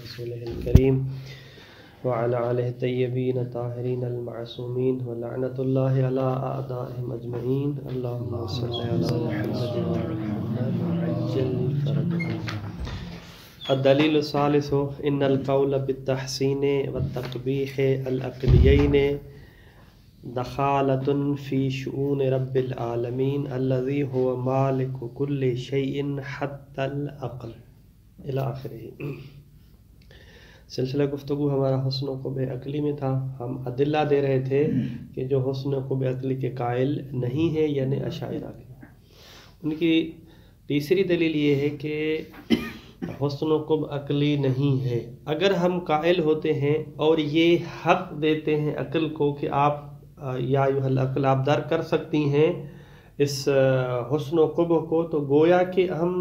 رسوله الكريم وعلى آله الطيبين الطاهرين المعصومين ولعنة الله على أعدائهم أجمعين. اللهم صل على محمد وعلى محمد وعجل فرجهم. الدلیل الثالث ان القول بالتحسین والتقبیح العقلیین دخالۃ فی شؤون رب العالمین الذی هو مالک کل شیء حتی العقل الی آخرہ. سلسلہ گفتگو ہمارا حسن و قبح عقلی میں تھا. ہم ادلہ دے رہے تھے کہ جو حسن و قبح عقلی کے قائل نہیں ہے یعنی اشاعرہ کے. ان کی تیسری دلیل یہ ہے کہ حسن و قبح عقلی نہیں ہے. اگر ہم قائل ہوتے ہیں اور یہ حق دیتے ہیں عقل کو کہ آپ یا ایھا العقل آپ درک کر سکتی ہیں اس حسن و قبح کو، تو گویا کہ ہم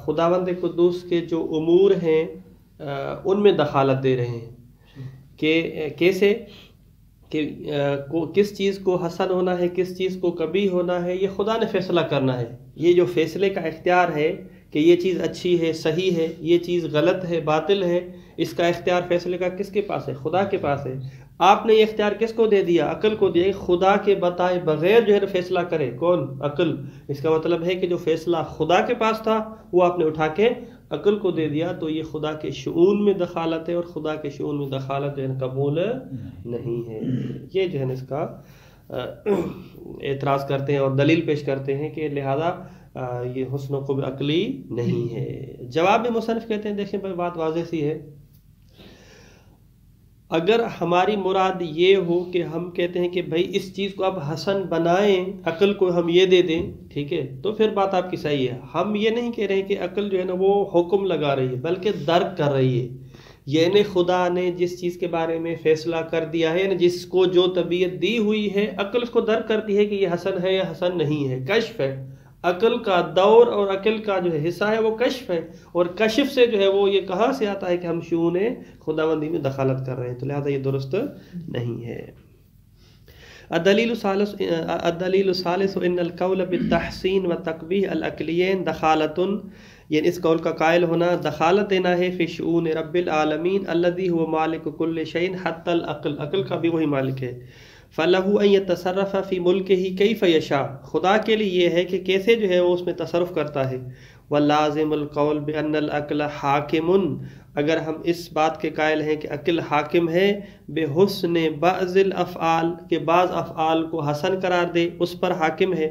خداوند قدوس کے جو امور ہیں ان میں دخالت دے رہے ہیں. کہ کیسے کہ کس چیز کو حسن ہونا ہے، کس چیز کو قبیح ہونا ہے، یہ خدا نے فیصلہ کرنا ہے. یہ جو فیصلے کا اختیار ہے کہ یہ چیز اچھی ہے، صحیح ہے، یہ چیز غلط ہے، باطل ہے، اس کا اختیار فیصلے کا کس کے پاس ہے؟ خدا کے پاس ہے. آپ نے یہ اختیار کس کو دے دیا؟ عقل کو دیا. خدا کے بتائے بغیر جو ہے فیصلہ کرے کون؟ عقل. اس کا مطلب ہے کہ جو فیصلہ خدا کے پاس تھا وہ آپ نے اٹھا کے عقل کو دے دیا. تو یہ خدا کے شؤون میں دخالت ہے، اور خدا کے شؤون میں دخالت جو ہے قبول نہیں ہے. یہ جو ہے اس کا اعتراض کرتے ہیں اور دلیل پیش کرتے ہیں کہ لہذا یہ حسن و قبح عقلی نہیں ہے. جواب میں مصنف کہتے ہیں دیکھیں بھائی بات واضح سی ہے. اگر ہماری مراد یہ ہو کہ ہم کہتے ہیں کہ بھائی اس چیز کو آپ حسن بنائیں، عقل کو ہم یہ دے دیں، ٹھیک ہے، تو پھر بات آپ کی صحیح ہے. ہم یہ نہیں کہہ رہے کہ عقل جو ہے نا وہ حکم لگا رہی ہے بلکہ درک کر رہی ہے. یعنی خدا نے جس چیز کے بارے میں فیصلہ کر دیا ہے، یعنی جس کو جو طبیعت دی ہوئی ہے، عقل اس کو درک کرتی ہے کہ یہ حسن ہے یا حسن نہیں ہے. کشف ہے. عقل کا دور اور عقل کا جو ہے حصہ ہے وہ کشف ہے، اور کشف سے جو ہے وہ یہ کہاں سے آتا ہے کہ ہم شؤون خداوندی میں دخالت کر رہے ہیں. تو لہذا یہ درست نہیں ہے. الدلیل الثالث ان القول بالتحسین والتقبیح العقلیین دخالۃ، یعنی اس قول کا قائل ہونا دخالت دینا ہے فی شؤون رب العالمین الذی هو مالک کل شیء حتی العقل. عقل کا بھی وہی مالک ہے. فَلَهُ أَن يَتَصَرَّفَ فِي مُلْكِهِ كَيْفَ يَشَاءُ، خدا کے لیے یہ ہے کہ کیسے جو ہے وہ اس میں تصرف کرتا ہے. وَلَازِمُ الْقَوْلِ بِأَنَّ الْعَقْلَ حَاكِمٌ، اگر ہم اس بات کے قائل ہیں کہ عقل حاکم ہے بِحُسْنِ بَعْضِ الْأَفْعَالِ، کہ بعض افعال کو حسن قرار دے، اس پر حاکم ہے.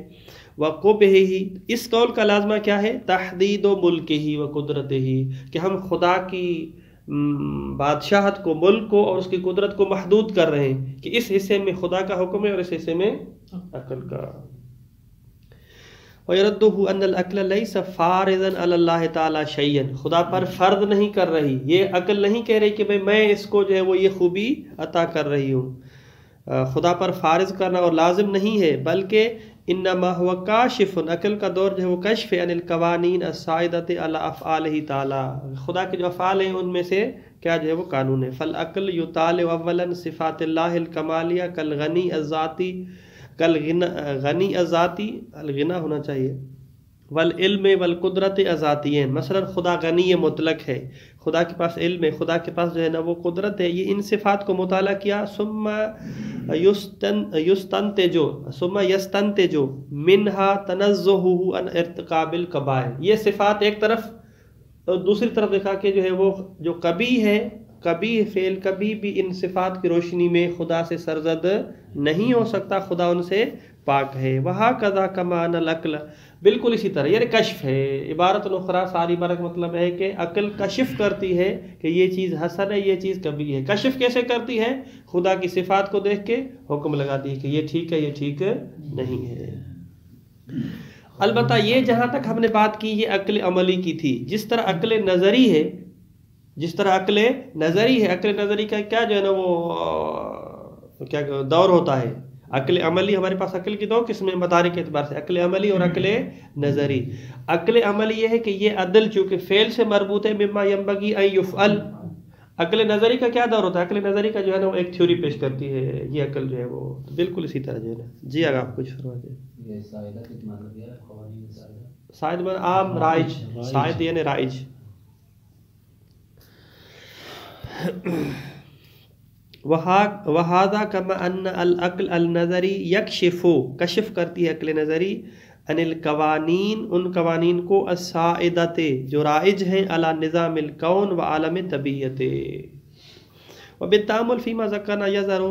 وَقُبْحِهِ، اس قول کا لازمہ کیا ہے؟ تحدید ملکہ وقدرتہ، کہ ہم خدا کی بادشاہت کو، ملک کو اور اس کی قدرت کو محدود کر رہے ہیں کہ اس حصے میں خدا کا حکم ہے اور اس حصے میں عقل کا. وَيَرَدُّهُ أَنَّ الْعَقْلَ لَيْسَ فَارِضًا عَلَى اللَّهِ تَعَالَى شَيْئًا، خدا پر فرض نہیں کر رہی. یہ عقل نہیں کہہ رہی کہ بھئی میں اس کو جو ہے وہ یہ خوبی عطا کر رہی ہوں. خدا پر فارض کرنا اور لازم نہیں ہے، بلکہ انما هو کاشف، عقل کا دور جو ہے وہ کشف ہے عن القوانین السائدۃ علی افعالہ تعالی، خدا کے جو افعال ہیں ان میں سے کیا جو ہے وہ قانون ہے. فالعقل یطالع اولا صفات اللہ الکمالیہ کالغنی الذاتی، کالغنی الذاتی، الغنا ہونا چاہیے، والعلم والقدرت الذاتیین. مثلا خدا غنی مطلق ہے، خدا کے پاس علم ہے، خدا کے پاس جو ہے نا وہ قدرت ہے. یہ ان صفات کو مطالعہ کیا. ثم یستنتج منہا تنزہہ عن ارتکاب الکبائر. یہ صفات ایک طرف، اور دوسری طرف دیکھا کہ جو ہے وہ جو قبیح ہے، قبیح فعل کبھی بھی ان صفات کی روشنی میں خدا سے سرزد نہیں ہو سکتا، خدا ان سے پاک ہے. وہکذا کما ان العقل، بالکل اسی طرح یعنی کشف ہے. عبارت اخرى ساری عبارت کا مطلب ہے کہ عقل کشف کرتی ہے کہ یہ چیز حسن ہے، یہ چیز کبھی ہے. کشف کیسے کرتی ہے؟ خدا کی صفات کو دیکھ کے حکم لگاتی ہے کہ یہ ٹھیک ہے، یہ ٹھیک نہیں ہے. البتہ یہ جہاں تک ہم نے بات کی یہ عقل عملی کی تھی. جس طرح عقل نظری ہے، جس طرح عقل نظری ہے، عقل نظری کا کیا جو ہے نا وہ کیا دور ہوتا ہے. عقل عملی، ہمارے پاس عقل کی دو قسمیں مدارک کے اعتبار سے، عقل عملی اور عقل نظری. عقل عملی یہ ہے کہ یہ عدل چونکہ فعل سے مربوط ہے، مما ينبغي ان يفعل. عقل نظری کا کیا دور ہوتا ہے؟ عقل نظری کا جو ہے نا وہ ایک تھیوری پیش کرتی ہے. یہ عقل جو ہے وہ بالکل اسی طرح جو ہے نا. جی اگر آپ کچھ فرما دیں. یہ سائدہ کتنا مطلب ہے؟ قوانین سائدہ، سائد میں عام رائج، سائد یعنی رائج. وہذا کما ان العقل النظری یکشف، کشف کرتی ہے عقل نظری، ان القوانین، ان قوانین کو، السائدۃ جو رائج ہیں، علی نظام الکون و عالم طبیعت، وبالتامل فیما ذکرنا یظہر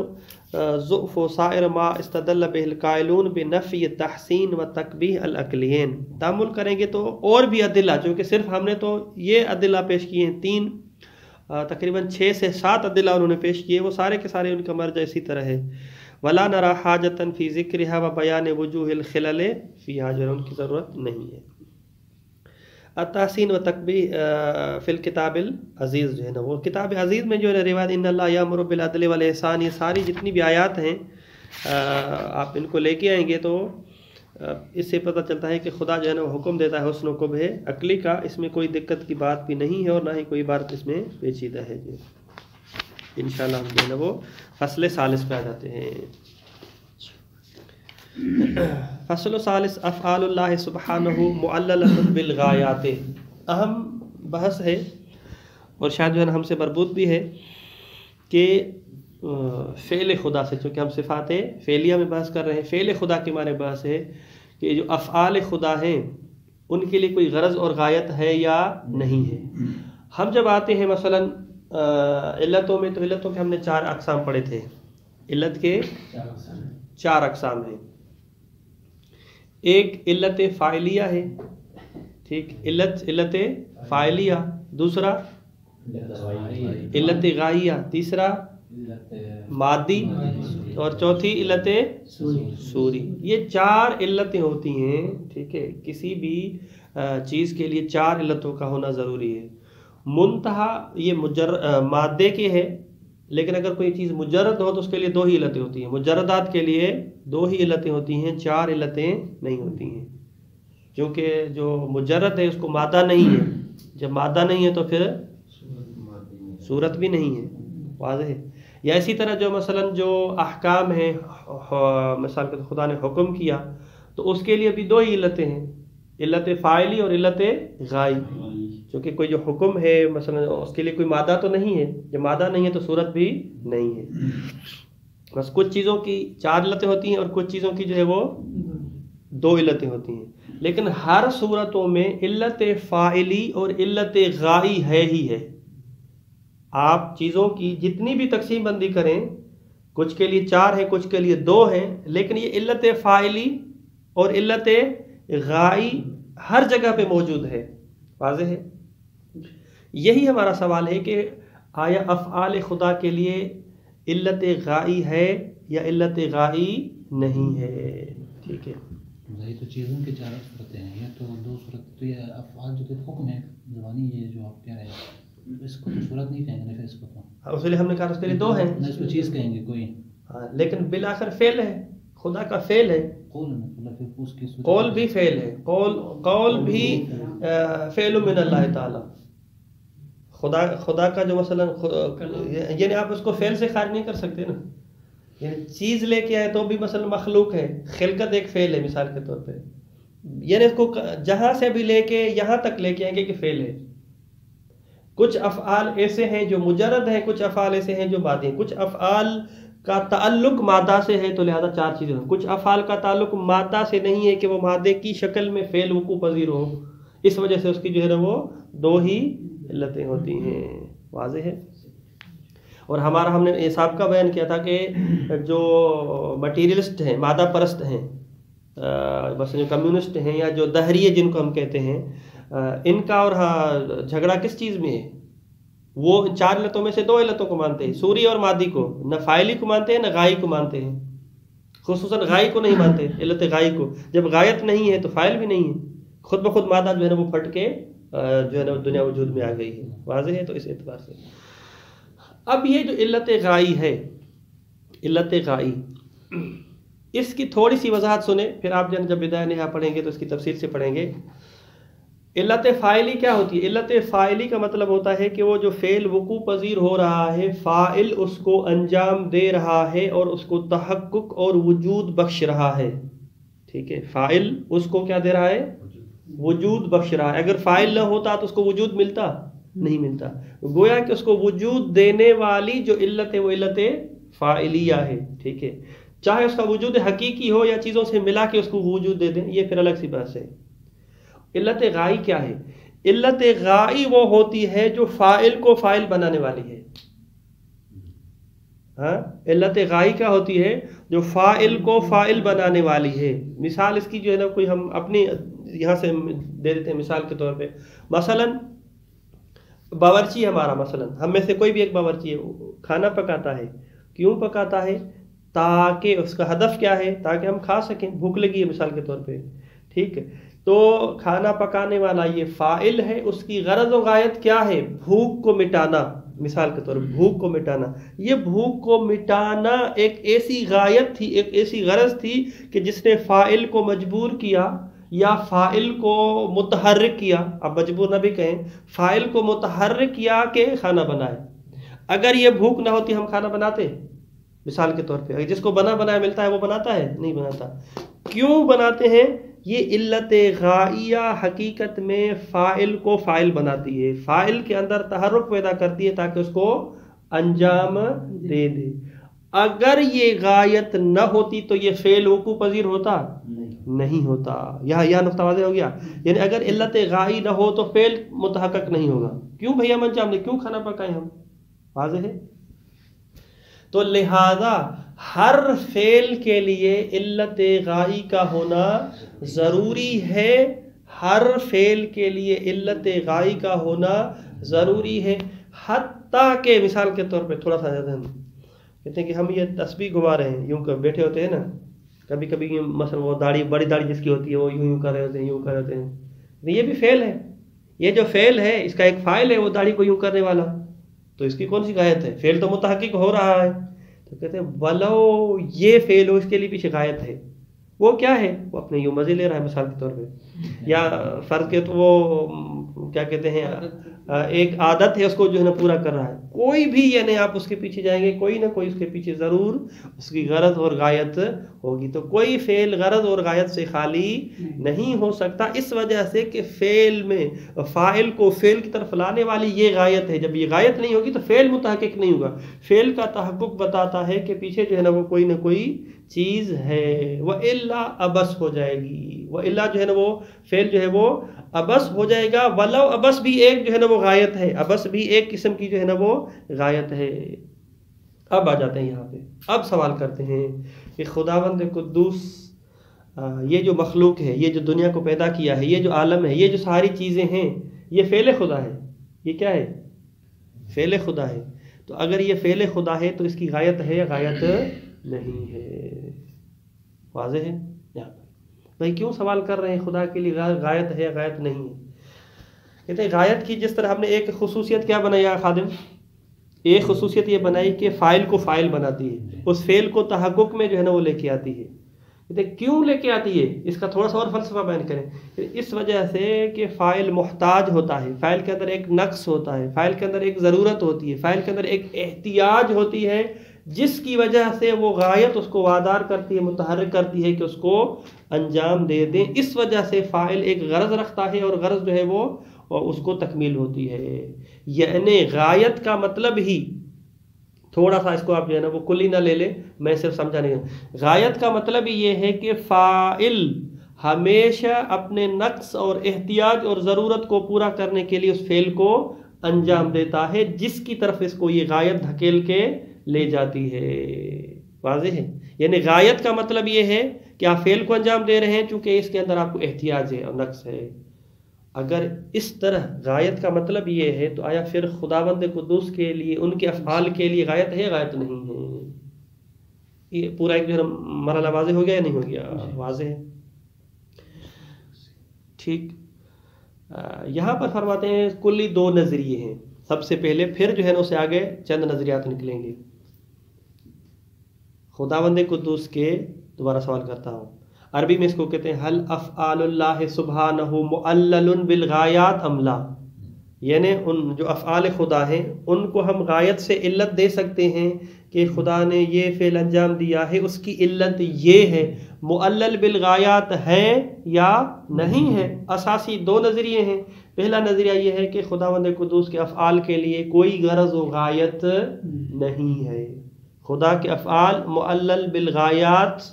ضعف سائر ما استدل بہ القائلون بنفی تحسین و تقبیح العقلین. تامل کریں گے تو اور بھی ادلہ، چونکہ صرف ہم نے تو یہ ادلہ پیش کیے ہیں، تقریباً 6 سے 7 ادلہ انہوں نے پیش کیے، وہ سارے کے سارے ان کا مرجع اسی طرح ہے. ولا نرى حاجتا فی ذکرها و بیان وجوہ الخلل فیہا، جو ان کی ضرورت نہیں ہے. التحسین و تقبیح فی الکتاب العزیز، جو ہے نا وہ کتاب عزیز میں جو ہے روایت ان اللہ یامر بالعدل والاحسان، یہ ساری جتنی بھی آیات ہیں آپ ان کو لے کے آئیں گے تو اس سے پتہ چلتا ہے کہ خدا جو ہے نا وہ حکم دیتا ہے حسن و قبح عقلی کا، اس میں کوئی دقت کی بات بھی نہیں ہے اور نہ ہی کوئی بات اس میں پیچیدہ ہے. جی انشاءاللہ ہم جو ہے نا وہ فصل ثالث پہ آ جاتے ہیں. فصل ثالث افعال اللہ سبحانہ معللۃ بالغایات، اہم بحث ہے اور شاید جو ہے نا ہم سے مربوط بھی ہے کہ فعل خدا سے، چونکہ ہم صفات فعلیہ میں بحث کر رہے ہیں، فعل خدا کے معنی بحث ہے کہ جو افعال خدا ہیں ان کے لیے کوئی غرض اور غایت ہے یا نہیں ہے. ہم جب آتے ہیں مثلا علتوں میں، تو علتوں کے ہم نے 4 اقسام پڑھے تھے. علت کے 4 اقسام ہیں. ایک علت فاعلیہ ہے، ٹھیک، علت فاعلیہ. دوسرا علت غائیہ. تیسرا مادی. اور چوتھی علت سوری. یہ 4 علتیں ہوتی ہیں، ٹھیک ہے. کسی بھی چیز کے لیے 4 علتوں کا ہونا ضروری ہے. منتہا یہ مادے کے ہے، لیکن اگر کوئی چیز مجرد ہو تو اس کے لیے 2 ہی علتیں ہوتی ہیں. مجردات کے لیے 2 ہی علتیں ہوتی ہیں، 4 علتیں نہیں ہوتی ہیں، کیونکہ جو مجرد ہے اس کو مادہ نہیں ہے. جب مادہ نہیں ہے تو پھر صورت بھی نہیں ہے. واضح ہے. یا اسی طرح جو مثلا جو احکام ہیں، مثال کے خدا نے حکم کیا تو اس کے لیے بھی 2 ہی علتیں ہیں، علت فاعلی اور علت غائی. کیونکہ کوئی جو حکم ہے مثلا اس کے لیے کوئی مادہ تو نہیں ہے، جب مادہ نہیں ہے تو صورت بھی نہیں ہے. بس کچھ چیزوں کی 4 علتیں ہوتی ہیں اور کچھ چیزوں کی جو ہے وہ 2 علتیں ہوتی ہیں. لیکن ہر صورتوں میں علت فاعلی اور علت غائی ہے ہی ہے. آپ چیزوں کی جتنی بھی تقسیم بندی کریں، کچھ کے لیے 4 ہیں، کچھ کے لیے 2 ہیں، لیکن یہ علت فاعلی اور علت غائی ہر جگہ پہ موجود ہے. واضح ہے. یہی ہمارا سوال ہے کہ آیا افعال خدا کے لیے علت غائی ہے یا علت غائی نہیں ہے. ٹھیک ہے. یہ تو چیزوں کے 4 صورتیں ہیں، یہ تو 2 صورت. تو یہ افعال جو حکم ہے زبانی، یہ جو آپ کہہ رہے ہیں اس کو تو صورت نہیں کہیں گے، پھر اس کو تو اس لیے ہم نے کہا اس کے لیے 2 ہیں، اس کو چیز کہیں گے کوئی. ہاں، لیکن بالآخر فعل ہے، خدا کا فعل ہے. قول بھی فعل ہے، قول بھی فعل من اللہ تعالی. خدا کا جو مثلا یعنی آپ اس کو فعل سے خارج نہیں کر سکتے نا. یعنی چیز لے کے آئے تو بھی مثلا مخلوق ہے، خلقت ایک فعل ہے مثال کے طور پہ. یعنی اس کو جہاں سے بھی لے کے یہاں تک لے کے آئیں گے کہ فعل ہے. کچھ افعال ایسے ہیں جو مجرد ہیں، کچھ افعال ایسے ہیں جو مادی ہیں. کچھ افعال کا تعلق مادہ سے ہے تو لہذا 4 چیزیں ہیں. کچھ افعال کا تعلق مادہ سے نہیں ہے کہ وہ مادے کی شکل میں فعل وقوع پذیر ہو، اس وجہ سے اس کی جو ہے نا وہ 2 ہی علتیں ہوتی ہیں. واضح ہے. اور ہم نے یہ سابقہ بیان کیا تھا کہ جو مٹیریلسٹ ہیں، مادہ پرست ہیں، بس جو کمیونسٹ ہیں یا جو دہریے جن کو ہم کہتے ہیں، ان کا اور جھگڑا کس چیز میں ہے؟ وہ 4 علتوں میں سے 2 علتوں کو مانتے ہیں، سوری اور مادی کو. نہ فاعلی کو مانتے ہیں نہ غائی کو مانتے ہیں. خصوصاً غائی کو نہیں مانتے، علت غائی کو. جب غایت نہیں ہے تو فاعل بھی نہیں ہے. خود بخود مادہ جو ہے نا وہ پھٹ کے جو ہے نا دنیا وجود میں آ گئی ہے. واضح ہے. تو اس اعتبار سے اب یہ جو علت غائی ہے، علت غائی، اس کی تھوڑی سی وضاحت سنیں، پھر آپ جب بدایہ نہایہ پڑھیں گے تو اس کی تفصیل سے پڑھیں گے. علت فاعلی کیا ہوتی ہے؟ علت فاعلی کا مطلب ہوتا ہے کہ وہ جو فعل وقوع پذیر ہو رہا ہے، فاعل اس کو انجام دے رہا ہے اور اس کو تحقق اور وجود بخش رہا ہے. ٹھیک ہے. فاعل اس کو کیا دے رہا ہے؟ وجود بخش رہا ہے. اگر فاعل نہ ہوتا تو اس کو وجود ملتا؟ نہیں ملتا. گویا کہ اس کو وجود دینے والی جو علت ہے وہ علت فاعلیہ ہے. ٹھیک ہے، چاہے اس کا وجود حقیقی ہو یا چیزوں سے ملا کے اس کو وجود دے دیں، یہ پھر الگ سی بات ہے. علت غائی کیا ہے؟ علت غائی وہ ہوتی ہے جو فاعل کو فاعل بنانے والی ہے. ہاں، علت غائی کیا ہوتی ہے؟ جو فاعل کو فاعل بنانے والی ہے. مثال اس کی جو ہے نا کوئی ہم اپنی یہاں سے دے دیتے ہیں مثال کے طور پہ. مثلا باورچی ہمارا، مثلا ہم میں سے کوئی بھی ایک باورچی ہے، کھانا پکاتا ہے. کیوں پکاتا ہے؟ تاکہ اس کا ہدف کیا ہے؟ تاکہ ہم کھا سکیں، بھوک لگی ہے مثال کے طور پہ. ٹھیک ہے، تو کھانا پکانے والا یہ فاعل ہے، اس کی غرض و غایت کیا ہے؟ بھوک کو مٹانا. مثال کے طور پر بھوک کو مٹانا. یہ بھوک کو مٹانا ایک ایسی غایت تھی، ایک ایسی غرض تھی کہ جس نے فاعل کو مجبور کیا یا فاعل کو متحرک کیا. اب مجبور نہ بھی کہیں، فاعل کو متحرک کیا کہ کھانا بنائے. اگر یہ بھوک نہ ہوتی ہم کھانا بناتے؟ مثال کے طور پہ جس کو بنا بنایا ملتا ہے وہ بناتا ہے؟ نہیں بناتا. کیوں بناتے ہیں؟ یہ علت غائیہ حقیقت میں فاعل کو فاعل بناتی ہے، فاعل کے اندر تحرک پیدا کرتی ہے تاکہ اس کو انجام دے دے. اگر یہ غایت نہ ہوتی تو یہ فعل وقوع پذیر ہوتا؟ نہیں ہوتا. یہاں نقطہ واضح ہو گیا. یعنی اگر علت غائی نہ ہو تو فعل متحقق نہیں ہوگا. کیوں بھیا انجام دے، کیوں کھانا پکائیں ہم؟ واضح ہے. تو لہذا ہر فعل کے لیے علت غائی کا ہونا ضروری ہے. ہر فعل کے لیے علت غائی کا ہونا ضروری ہے. حتیٰ کہ مثال کے طور پہ تھوڑا سا زیادہ کہتے ہیں کہ ہم یہ تسبیح گھما رہے ہیں، یوں کر بیٹھے ہوتے ہیں نا، کبھی کبھی مثلا وہ داڑھی، بڑی داڑھی جس کی ہوتی ہے وہ یوں کر رہے ہوتے ہیں، یوں کر رہے ہوتے ہیں. یہ بھی فعل ہے. یہ جو فعل ہے اس کا ایک فاعل ہے وہ داڑھی کو یوں کرنے والا، تو اس کی کون سی غایت ہے؟ فعل تو متحقق ہو رہا ہے. تو کہتے ہیں ولو یہ فعل ہو، اس کے لیے پیچھے غایت ہے. وہ کیا ہے؟ وہ اپنے یوں مزے لے رہا ہے مثال کے طور پہ، یا فرض کے تو وہ کیا کہتے ہیں ایک عادت ہے اس کو جو ہے نا پورا کر رہا ہے. کوئی بھی یعنی آپ اس کے پیچھے جائیں گے کوئی نہ کوئی اس کے پیچھے ضرور اس کی غرض اور غایت ہوگی. تو کوئی فعل غرض اور غایت سے خالی نہیں ہو سکتا، اس وجہ سے کہ فعل میں فاعل کو فعل کی طرف لانے والی یہ غایت ہے. جب یہ غایت نہیں ہوگی تو فعل متحقق نہیں ہوگا. فعل کا تحقق بتاتا ہے کہ پیچھے جو ہے نا وہ کوئی نہ کوئی چیز ہے. وَإِلَّا ابس ہو جائے گی، وَإِلَّا جو ہے نا وہ فعل جو ہے وہ ابس ہو جائے گا. ولو ابس بھی ایک جو ہے نا وہ غایت ہے، ابس بھی ایک قسم کی جو ہے نا وہ غایت ہے. اب آ جاتے ہیں یہاں پہ، اب سوال کرتے ہیں کہ خداوند قدوس یہ جو مخلوق ہے، یہ جو دنیا کو پیدا کیا ہے، یہ جو عالم ہے، یہ جو ساری چیزیں ہیں، یہ فعل خدا ہے. یہ کیا ہے؟ فعل خدا ہے. تو اگر یہ فعل خدا ہے تو اس کی غایت ہے یا غایت نہیں ہے؟ واضح ہے. یہاں پر بھائی کیوں سوال کر رہے ہیں خدا کے لیے غایت ہے یا غایت نہیں ہے؟ کہتے ہیں غایت کی جس طرح ہم نے ایک خصوصیت کیا بنایا خادم، ایک خصوصیت یہ بنائی کہ فاعل کو فاعل بناتی ہے، اس فعل کو تحقق میں جو ہے نا وہ لے کے آتی ہے. کہتے ہیں کیوں لے کے آتی ہے؟ اس کا تھوڑا سا اور فلسفہ بیان کریں. اس وجہ سے کہ فاعل محتاج ہوتا ہے، فاعل کے اندر ایک نقص ہوتا ہے، فاعل کے اندر ایک ضرورت ہوتی ہے، فاعل کے اندر ایک احتیاج ہوتی ہے، جس کی وجہ سے وہ غایت اس کو وادار کرتی ہے، متحرک کرتی ہے کہ اس کو انجام دے دیں. اس وجہ سے فاعل ایک غرض رکھتا ہے اور غرض جو ہے وہ اس کو تکمیل ہوتی ہے. یعنی غایت کا مطلب ہی تھوڑا سا اس کو آپ جو ہے نا وہ کلی نہ لے لیں، میں صرف سمجھانے کا، غایت کا مطلب یہ ہے کہ فاعل ہمیشہ اپنے نقص اور احتیاج اور ضرورت کو پورا کرنے کے لیے اس فعل کو انجام دیتا ہے جس کی طرف اس کو یہ غایت دھکیل کے لے جاتی ہے. واضح ہے. یعنی غایت کا مطلب یہ ہے کہ آپ فعل کو انجام دے رہے ہیں چونکہ اس کے اندر آپ کو احتیاج ہے اور نقص ہے. اگر اس طرح غایت کا مطلب یہ ہے تو آیا پھر خداوند قدوس کے لیے ان کے افعال کے لیے غایت ہے یا غایت نہیں ہے؟ یہ پورا ایک جو ہے مرحلہ واضح ہو گیا یا نہیں ہو گیا؟ واضح ہے. ٹھیک. یہاں پر فرماتے ہیں کلی دو نظریے ہیں سب سے پہلے، پھر جو ہے نا اسے آگے چند نظریات نکلیں گے. خداوند قدوس کے دوبارہ سوال کرتا ہوں، عربی میں اس کو کہتے ہیں حل افعال اللہ سبحانہ معلل بالغایات ام لا. یعنی ان جو افعال خدا ہیں ان کو ہم غایت سے علت دے سکتے ہیں کہ خدا نے یہ فعل انجام دیا ہے، اس کی علت یہ ہے. معلل بالغایات ہے یا نہیں ہے؟ اساسی دو نظریے ہیں. پہلا نظریہ یہ ہے کہ خداوند قدوس کے افعال کے لیے کوئی غرض و غایت نہیں ہے، خدا کے افعال معلل بالغایات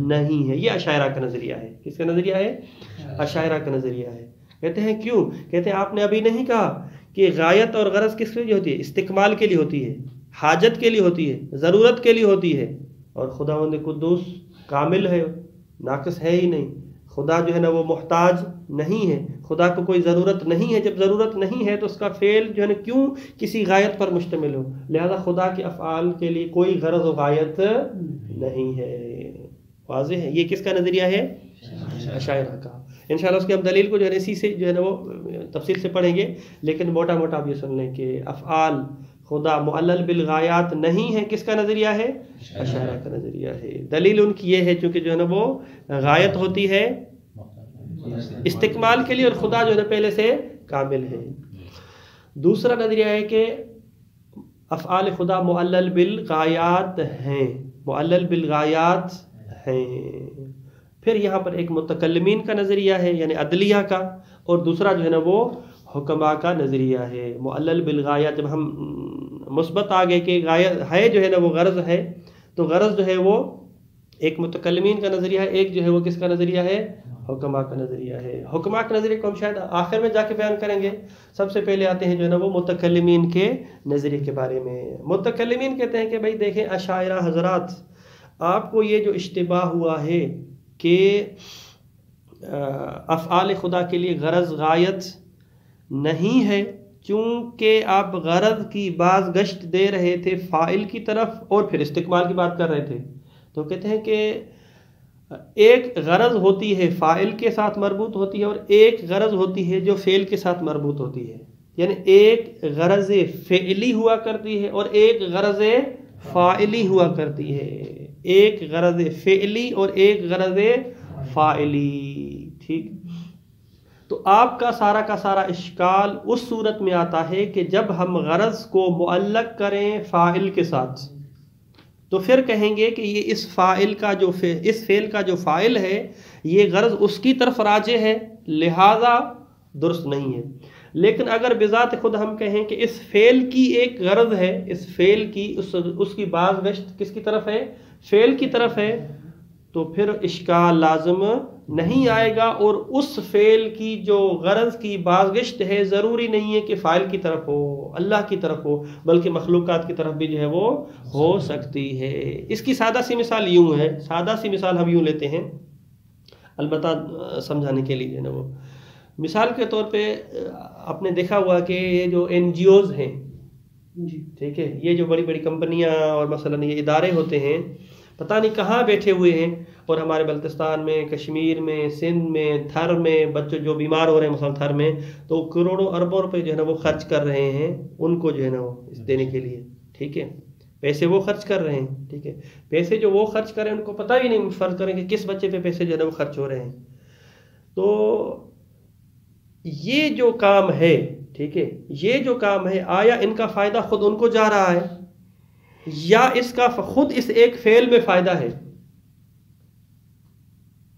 نہیں ہے، یہ اشاعرہ کا نظریہ ہے۔ کس کا نظریہ ہے؟ اشاعرہ کا نظریہ ہے۔ کہتے ہیں کیوں؟ کہتے ہیں آپ نے ابھی نہیں کہا کہ غایت اور غرض کس کے لیے ہوتی ہے؟ استکمال کے لیے ہوتی ہے، حاجت کے لیے ہوتی ہے، ضرورت کے لیے ہوتی ہے، اور خداوند قدوس کامل ہے، ناقص ہے ہی نہیں، خدا جو ہے نا وہ محتاج نہیں ہے، خدا کو کوئی ضرورت نہیں ہے۔ جب ضرورت نہیں ہے تو اس کا فعل جو ہے نا کیوں کسی غایت پر مشتمل ہو؟ لہذا خدا کے افعال کے لیے کوئی غرض و غایت نہیں ہے۔ واضح ہے؟ یہ کس کا نظریہ ہے؟ اشاعرہ کا۔ انشاءاللہ اس کی ہم دلیل کو جو ہے اسی سے جو ہے نا وہ تفصیل سے پڑھیں گے، لیکن موٹا موٹا آپ یہ سن لیں کہ افعال خدا معلل بالغایات نہیں ہے، کس کا نظریہ ہے؟ اشاعرہ کا نظریہ ہے۔ دلیل ان کی یہ ہے چونکہ جو ہے نا وہ غایت ہوتی ہے استکمال کے لیے، اور خدا جو ہے نا پہلے سے کامل ہے۔ دوسرا نظریہ ہے کہ افعال خدا معلل بالغایات ہیں، معلل بالغایات ہیں۔ پھر یہاں پر ایک متکلمین کا نظریہ ہے یعنی عدلیہ کا، اور دوسرا جو ہے نا وہ حکماء کا نظریہ ہے۔ معلل بالغایات، جب ہم مثبت آ گئے کہ غایت ہے جو ہے نا وہ غرض ہے، تو غرض جو ہے وہ ایک متکلمین کا نظریہ ہے، ایک جو ہے وہ کس کا نظریہ ہے؟ حکماء کا نظریہ ہے۔ حکماء کے نظریے کو ہم شاید آخر میں جا کے بیان کریں گے، سب سے پہلے آتے ہیں جو ہے نا وہ متکلمین کے نظریے کے بارے میں۔ متکلمین کہتے ہیں کہ بھائی دیکھیں اشاعرہ حضرات، آپ کو یہ جو اشتباہ ہوا ہے کہ افعال خدا کے لیے غرض غایت نہیں ہے، چونکہ آپ غرض کی باز گشت دے رہے تھے فاعل کی طرف اور پھر استقبال کی بات کر رہے تھے، تو کہتے ہیں کہ ایک غرض ہوتی ہے فاعل کے ساتھ مربوط ہوتی ہے، اور ایک غرض ہوتی ہے جو فعل کے ساتھ مربوط ہوتی ہے، یعنی ایک غرض فعلی ہوا کرتی ہے اور ایک غرض فاعلی ہوا کرتی ہے، ایک غرض فعلی اور ایک غرض فاعلی۔ ٹھیک، تو آپ کا سارا اشکال اس صورت میں آتا ہے کہ جب ہم غرض کو معلق کریں فاعل کے ساتھ، تو پھر کہیں گے کہ یہ اس فعل کا جو فاعل ہے یہ غرض اس کی طرف راجع ہے، لہذا درست نہیں ہے۔ لیکن اگر بذات خود ہم کہیں کہ اس فعل کی ایک غرض ہے، اس فعل کی اس کی باز گشت کس کی طرف ہے؟ فعل کی طرف ہے، تو پھر اشکال لازم نہیں آئے گا، اور اس فعل کی جو غرض کی بازگشت ہے ضروری نہیں ہے کہ فاعل کی طرف ہو، اللہ کی طرف ہو، بلکہ مخلوقات کی طرف بھی جو ہے وہ ہو سکتی ہے۔ اس کی سادہ سی مثال یوں ہے، سادہ سی مثال ہم یوں لیتے ہیں البتہ سمجھانے کے لیے نا، وہ مثال کے طور پہ آپ نے دیکھا ہوا کہ یہ جو NGOs ہیں، ٹھیک ہے، یہ جو بڑی بڑی کمپنیاں اور مثلا یہ ادارے ہوتے ہیں، پتہ نہیں کہاں بیٹھے ہوئے ہیں، اور ہمارے بلتستان میں، کشمیر میں، سندھ میں، تھر میں بچے جو بیمار ہو رہے ہیں مثلا تھر میں، تو کروڑوں اربوں روپے جو ہے نا وہ خرچ کر رہے ہیں ان کو جو ہے نا وہ دینے کے لیے، ٹھیک ہے، پیسے وہ خرچ کر رہے ہیں، ٹھیک ہے، پیسے جو وہ خرچ کر رہے ہیں ان کو پتہ بھی نہیں، فرض کریں کہ کس بچے پہ پیسے جو ہے نا وہ خرچ ہو رہے ہیں۔ تو یہ جو کام ہے، ٹھیک ہے، یہ جو کام ہے، آیا ان کا فائدہ خود ان کو جا رہا ہے یا اس کا خود اس ایک فعل میں فائدہ ہے؟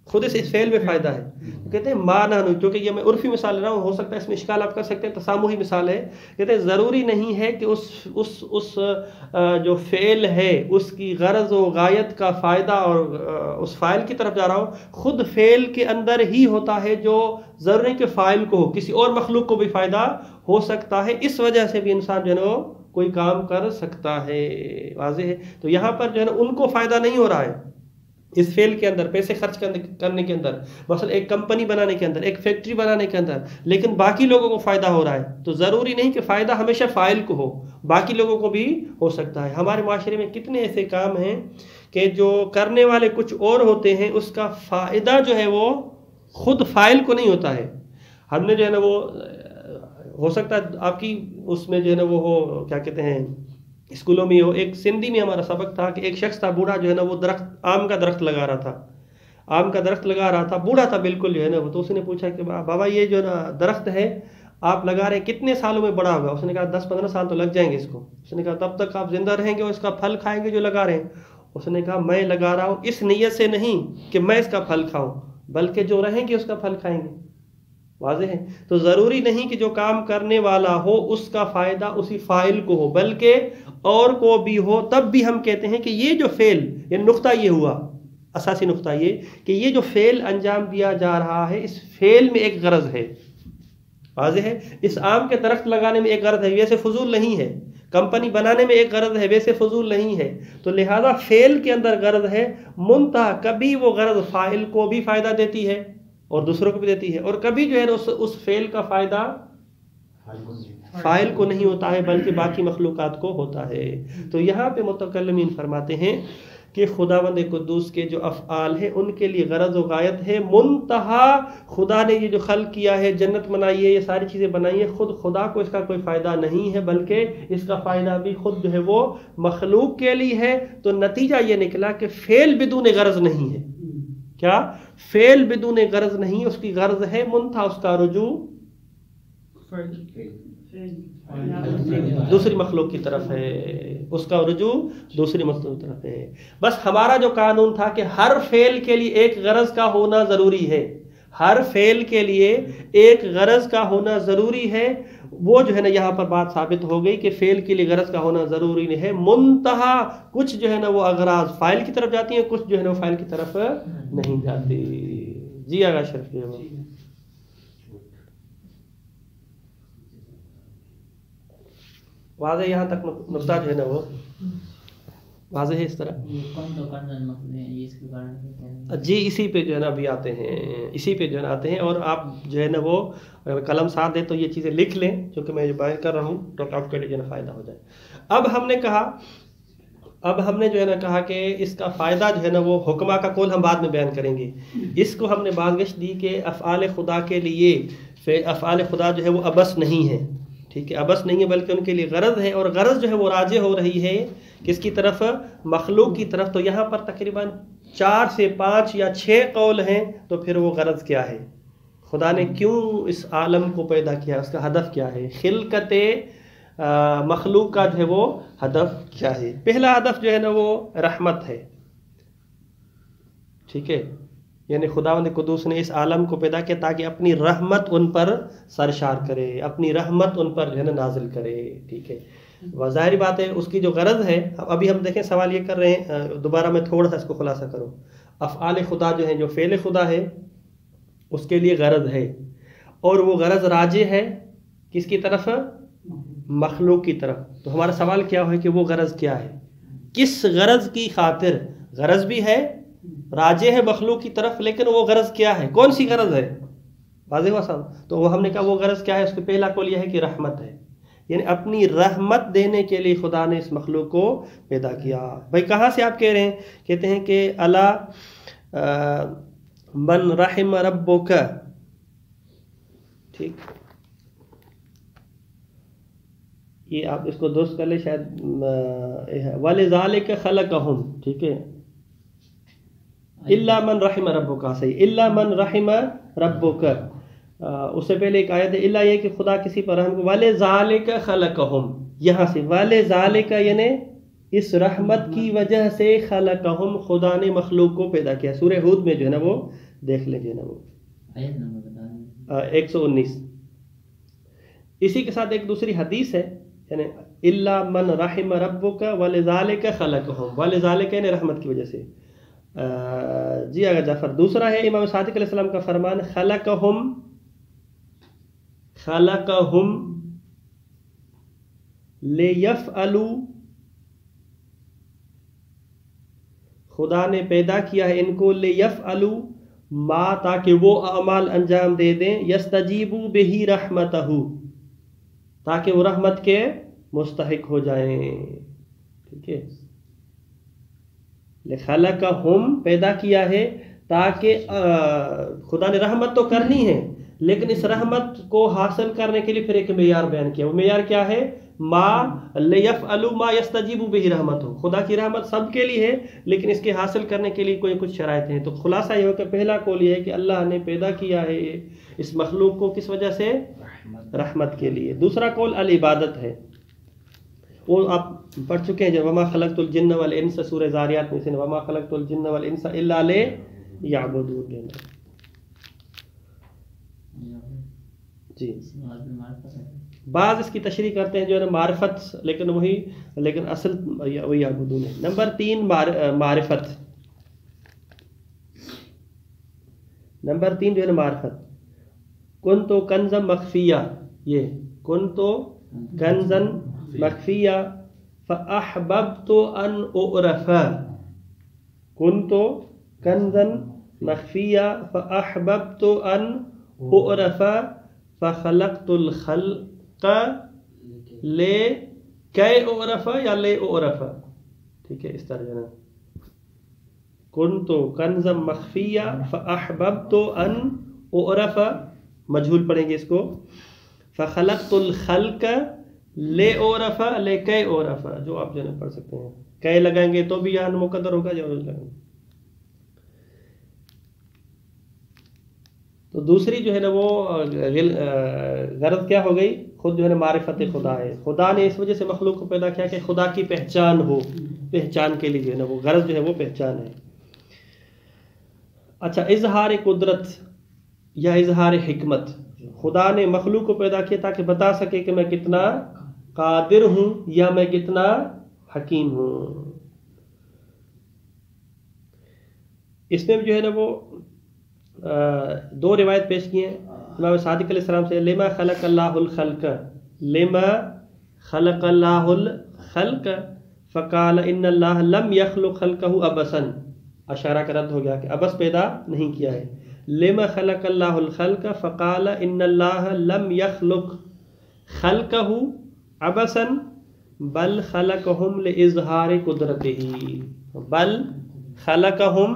خود اس فعل میں فائدہ ہے۔ کہتے ہیں مانا نہیں، کیونکہ یہ میں عرفی مثال لے رہا ہوں، ہو سکتا ہے اس میں اشکال آپ کر سکتے ہیں، تسامحی مثال ہے۔ کہتے ہیں ضروری نہیں ہے کہ اس جو فعل ہے اس کی غرض و غایت کا فائدہ اور اس فاعل کی طرف جا رہا ہو، خود فعل کے اندر ہی ہوتا ہے، جو ضروری کہ فاعل کو ہو، کسی اور مخلوق کو بھی فائدہ ہو سکتا ہے، اس وجہ سے بھی انسان جو ہے نا کوئی کام کر سکتا ہے۔ واضح ہے؟ تو یہاں پر جو ہے نا ان کو فائدہ نہیں ہو رہا ہے اس فعل کے اندر، پیسے خرچ کرنے کے اندر، مثلا ایک کمپنی بنانے کے اندر، ایک فیکٹری بنانے کے اندر، لیکن باقی لوگوں کو فائدہ ہو رہا ہے، تو ضروری نہیں کہ فائدہ ہمیشہ فاعل کو ہو، باقی لوگوں کو بھی ہو سکتا ہے۔ ہمارے معاشرے میں کتنے ایسے کام ہیں کہ جو کرنے والے کچھ اور ہوتے ہیں، اس کا فائدہ جو ہے وہ خود فاعل کو نہیں ہوتا ہے۔ ہم نے جو ہے نا وہ ہو سکتا ہے آپ کی اس میں جو ہے نا وہ ہو، کیا کہتے ہیں، اسکولوں میں ہو، ایک سندھی میں ہمارا سبق تھا کہ ایک شخص تھا بوڑھا، جو ہے نا وہ درخت، آم کا درخت لگا رہا تھا، آم کا درخت لگا رہا تھا، بوڑھا تھا بالکل جو ہے نا وہ، تو اس نے پوچھا کہ بابا یہ جو نا درخت ہے آپ لگا رہے ہیں کتنے سالوں میں بڑا ہوگا؟ اس نے کہا 10-15 سال تو لگ جائیں گے اس کو۔ اس نے کہا تب تک آپ زندہ رہیں گے اور اس کا پھل کھائیں گے جو لگا رہے ہیں؟ اس نے کہا میں لگا رہا ہوں اس نیت سے نہیں کہ میں اس کا پھل کھاؤں، بلکہ جو رہیں گے اس کا پھل کھائیں گے۔ واضح ہے؟ تو ضروری نہیں کہ جو کام کرنے والا ہو اس کا فائدہ اسی فاعل کو ہو، بلکہ اور کو بھی ہو، تب بھی ہم کہتے ہیں کہ یہ جو فعل، یہ نقطہ یہ ہوا، اساسی نقطہ یہ کہ یہ جو فعل انجام دیا جا رہا ہے اس فعل میں ایک غرض ہے. واضح ہے؟ اس آم کے درخت لگانے میں ایک غرض ہے، ویسے فضول نہیں ہے. کمپنی بنانے میں ایک غرض ہے، ویسے فضول نہیں ہے. تو لہذا فعل کے اندر غرض ہے، منتہا کبھی وہ غرض فاعل کو بھی فائدہ دیتی ہے اور دوسروں کو بھی دیتی ہے، اور کبھی جو ہے اس فعل کا فائدہ فاعل کو نہیں ہوتا ہے بلکہ باقی مخلوقات کو ہوتا ہے. تو یہاں پہ متکلمین فرماتے ہیں کہ خداوند قدوس کے جو افعال ہیں ان کے لیے غرض و غایت ہے، منتہا خدا نے یہ جو خلق کیا ہے، جنت بنائی ہے، یہ ساری چیزیں بنائی ہیں، خود خدا کو اس کا کوئی فائدہ نہیں ہے بلکہ اس کا فائدہ بھی خود جو ہے وہ مخلوق کے لیے ہے. تو نتیجہ یہ نکلا کہ فعل بدون غرض نہیں ہے. کیا فعل بدون غرض نہیں، اس کی غرض ہے، منتہا اس کا رجوع دوسری مخلوق کی طرف ہے، اس کا رجوع دوسری مخلوق کی طرف ہے. بس ہمارا جو قانون تھا کہ ہر فعل کے لیے ایک غرض کا ہونا ضروری ہے، ہر فعل کے لیے ایک غرض کا ہونا ضروری ہے، وہ جو ہے نا یہاں پر بات ثابت ہو گئی کہ فعل کے لیے غرض کا ہونا ضروری نہیں ہے. منتہا کچھ جو ہے نا وہ اغراض فاعل کی طرف جاتی ہیں، کچھ جو ہے نا وہ فاعل کی طرف نہیں جاتی. جی آگا شرف واضح، یہاں تک نقطہ جو ہے نا وہ واضح ہے. اس طرح جی اسی پہ جو ہے نا ابھی آتے ہیں، اسی پہ جو ہے نا آتے ہیں، اور آپ جو ہے نا وہ قلم ساتھ دیں تو یہ چیزیں لکھ لیں کیونکہ میں جو بیان کر رہا ہوں تو آپ کے لیے جو ہے نا فائدہ ہو جائے. اب ہم نے جو ہے نا کہا کہ اس کا فائدہ جو ہے نا وہ حکمہ کا قول ہم بعد میں بیان کریں گے. اس کو ہم نے بازگشت دی کہ افعال خدا کے لیے افعال خدا جو ہے وہ ابس نہیں ہے، ٹھیک ہے، ابس نہیں ہے بلکہ ان کے لیے غرض ہے، اور غرض جو ہے وہ راجع ہو رہی ہے کس کی طرف؟ مخلوق کی طرف. تو یہاں پر تقریباً 4 سے 5 یا 6 قول ہیں. تو پھر وہ غرض کیا ہے؟ خدا نے کیوں اس عالم کو پیدا کیا، اس کا ہدف کیا ہے؟ خلقت مخلوق کا جو ہے وہ ہدف کیا ہے؟ پہلا ہدف جو ہے نا وہ رحمت ہے، ٹھیک ہے، یعنی خداوند قدوس نے اس عالم کو پیدا کیا تاکہ اپنی رحمت ان پر سرشار کرے، اپنی رحمت ان پر جو ہے نا نازل کرے، ٹھیک ہے. ظاہری بات ہے اس کی جو غرض ہے، ابھی ہم دیکھیں سوال یہ کر رہے ہیں، دوبارہ میں تھوڑا سا اس کو خلاصہ کروں. افعال خدا جو ہیں، جو فعل خدا ہے اس کے لیے غرض ہے، اور وہ غرض راجع ہے کس کی طرف؟ مخلوق کی طرف. تو ہمارا سوال کیا ہے کہ وہ غرض کیا ہے؟ کس غرض کی خاطر؟ غرض بھی ہے، راجع ہے مخلوق کی طرف، لیکن وہ غرض کیا ہے؟ کون سی غرض ہے؟ واضح ہوا صاحب؟ تو وہ ہم نے کہا وہ غرض کیا ہے؟ اس کے پہلا قول یہ ہے کہ رحمت ہے، یعنی اپنی رحمت دینے کے لیے خدا نے اس مخلوق کو پیدا کیا. بھائی کہاں سے آپ کہہ رہے ہیں؟ کہتے ہیں کہ الا من رحم ربک، ٹھیک، یہ آپ اس کو درست کر لیں شاید، وَلِذَالِكَ خَلَقَهُمْ، ٹھیک ہے، الا من رحم ربک، صحیح، الا من رحم ربک. اس سے پہلے ایک آیت ہے، الا یہ کہ خدا کسی پر رحم کو، وَلِذَالِكَ خَلَقَهُمْ، یہاں سے وَلِذَالِكَ یعنی اس رحمت کی وجہ سے خلقہم، خدا نے مخلوق کو پیدا کیا. سورہ ہود میں جو ہے نا وہ دیکھ لیجیے نا وہ آیت نمبر بتا دیں، 119. اسی کے ساتھ ایک دوسری حدیث ہے، یعنی الا من رحم ربک ولذالک خلقہم، ولذالک یعنی رحمت کی وجہ سے. جی اگر جعفر دوسرا ہے امام صادق علیہ السلام کا فرمان، خلقہم لیفعلوا، خدا نے پیدا کیا ہے ان کو، لیفعلوا ما، تاکہ وہ اعمال انجام دے دیں، یستجیبوا بہ رحمتہ، تاکہ وہ رحمت کے مستحق ہو جائیں، ٹھیک ہے. لخلقہم پیدا کیا ہے تاکہ خدا نے رحمت تو کرنی ہے، لیکن اس رحمت کو حاصل کرنے کے لیے پھر ایک معیار بیان کیا. وہ معیار کیا ہے؟ ما لیفعلوا ما یستجیب بہ رحمتہ، خدا کی رحمت سب کے لیے ہے لیکن اس کے حاصل کرنے کے لیے کوئی کچھ شرائط ہیں. تو خلاصہ یہ ہو کہ پہلا قول یہ ہے کہ اللہ نے پیدا کیا ہے اس مخلوق کو کس وجہ سے؟ رحمت کے لیے. دوسرا قول العبادت ہے، وہ آپ پڑھ چکے ہیں جب وما خلقت الجن والانس، سورہ زاریات میں سے، وما خلقت الجن والانس الا لیعبدون. جی بعض اس کی تشریح کرتے ہیں جو ہے نا معرفت، لیکن اصل وہی یعبدون ہے۔ نمبر 3 معرفت، نمبر 3 جو ہے نا معرفت، کنتو کنزم مخفیہ، یہ کنتو کنزن مخفیہ فاحببت ان اعرف، کنتو کنزن مخفیہ فاحببت ان اعرف فخلقت الخلق لے کئی اعرف یا لے اعرف، ٹھیک ہے اس طرح جو ہے نا کنتو کنزم مخفیہ فاحببت ان اعرف، مجہول پڑھیں گے اس کو، فخلقت الخلق لے اعرف لے کئی اعرف، جو آپ جو ہے پڑھ سکتے ہیں، کئی لگائیں گے تو بھی یہاں مقدر ہوگا جو لگائیں گے۔ تو دوسری جو ہے نا وہ غرض کیا ہو گئی، خود جو ہے نا معرفت خدا ہے، خدا نے اس وجہ سے مخلوق کو پیدا کیا کہ خدا کی پہچان ہو، پہچان کے لیے جو ہے نا وہ غرض جو ہے وہ پہچان ہے۔ اچھا اظہار قدرت یا اظہار حکمت، خدا نے مخلوق کو پیدا کیا تاکہ بتا سکے کہ میں کتنا قادر ہوں یا میں کتنا حکیم ہوں۔ اس میں جو ہے نا وہ 2 روایت پیش کی ہیں امام صادق علیہ السلام سے، لما خلق اللہ الخلق، لما خلق اللہ الخلق فقال ان اللہ لم يخلق خلقہ عبثا، اشارہ کا رد ہو گیا کہ عبث پیدا نہیں کیا ہے، لما خلق اللہ الخلق فقال ان اللہ لم يخلق خلقہ عبثا بل خلقہم لإظہار قدرتہ، بل خلقہم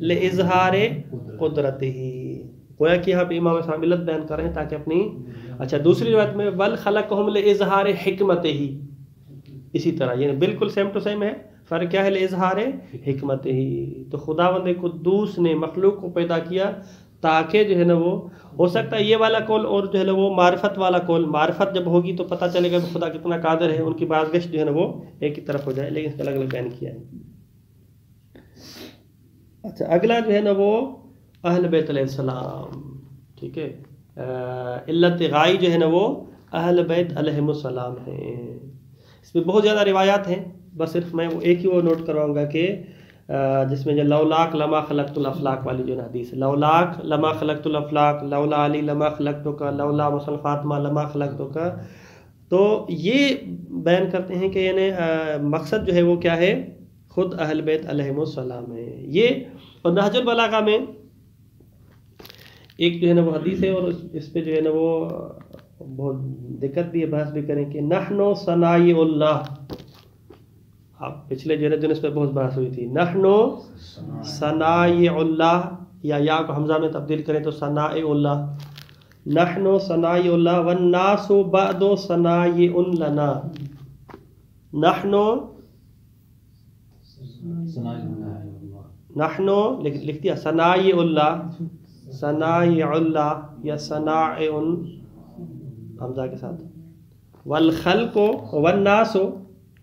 لإظہار قدرتہ، گویا کہ یہاں پہ امام صاحب علت بیان کر رہے ہیں تاکہ اپنی، اچھا دوسری روایت میں بل خلقہم لإظہار حکمتہ، اسی طرح یعنی بالکل سیم ٹو سیم ہے، فرق کیا ہے لإظہار حکمتہ، تو خداوند قدوس نے مخلوق کو پیدا کیا تاکہ جو ہے نا وہ ہو سکتا ہے یہ والا قول اور جو ہے نا وہ معرفت والا قول، معرفت جب ہوگی تو پتہ چلے گا کہ خدا کتنا قادر ہے، ان کی بازگشت جو ہے نا وہ ایک ہی طرف ہو جائے، لیکن اس کا الگ الگ بیان کیا ہے۔ اچھا اگلا جو ہے نا وہ اہل بیت علیہ السلام، ٹھیک ہے، علت غائی جو ہے نا وہ اہل بیت علیہ السلام ہیں، اس میں بہت زیادہ روایات ہیں، بس صرف میں وہ ایک ہی وہ نوٹ کرواؤں گا کہ جس میں جو لولاک لما خلقت الافلاق والی جو حدیث ہے، لولاک لما خلقت الافلاق، لولا علی لما خلقتک، لولا مثلا فاطمہ لما خلقتک، تو یہ بیان کرتے ہیں کہ یعنی مقصد جو ہے وہ کیا ہے، خود اہل بیت علیہ السلام ہے یہ۔ اور نہج البلاغہ میں ایک جو ہے نا وہ حدیث ہے اور اس پہ جو ہے نا وہ بہت دقت بھی ہے، بحث بھی کریں کہ نحن صنائع اللہ، آپ پچھلے جو ہے نا دن اس پہ بہت بحث ہوئی تھی، نحن صنائع اللہ، یا کو حمزہ میں تبدیل کریں تو صنائع اللہ، نحن صنائع اللہ والناس بعد صنائع لنا، نحن لکھ دیا صنائع اللہ، صنائع اللہ یا صنائع حمزہ کے ساتھ، والخلق والناس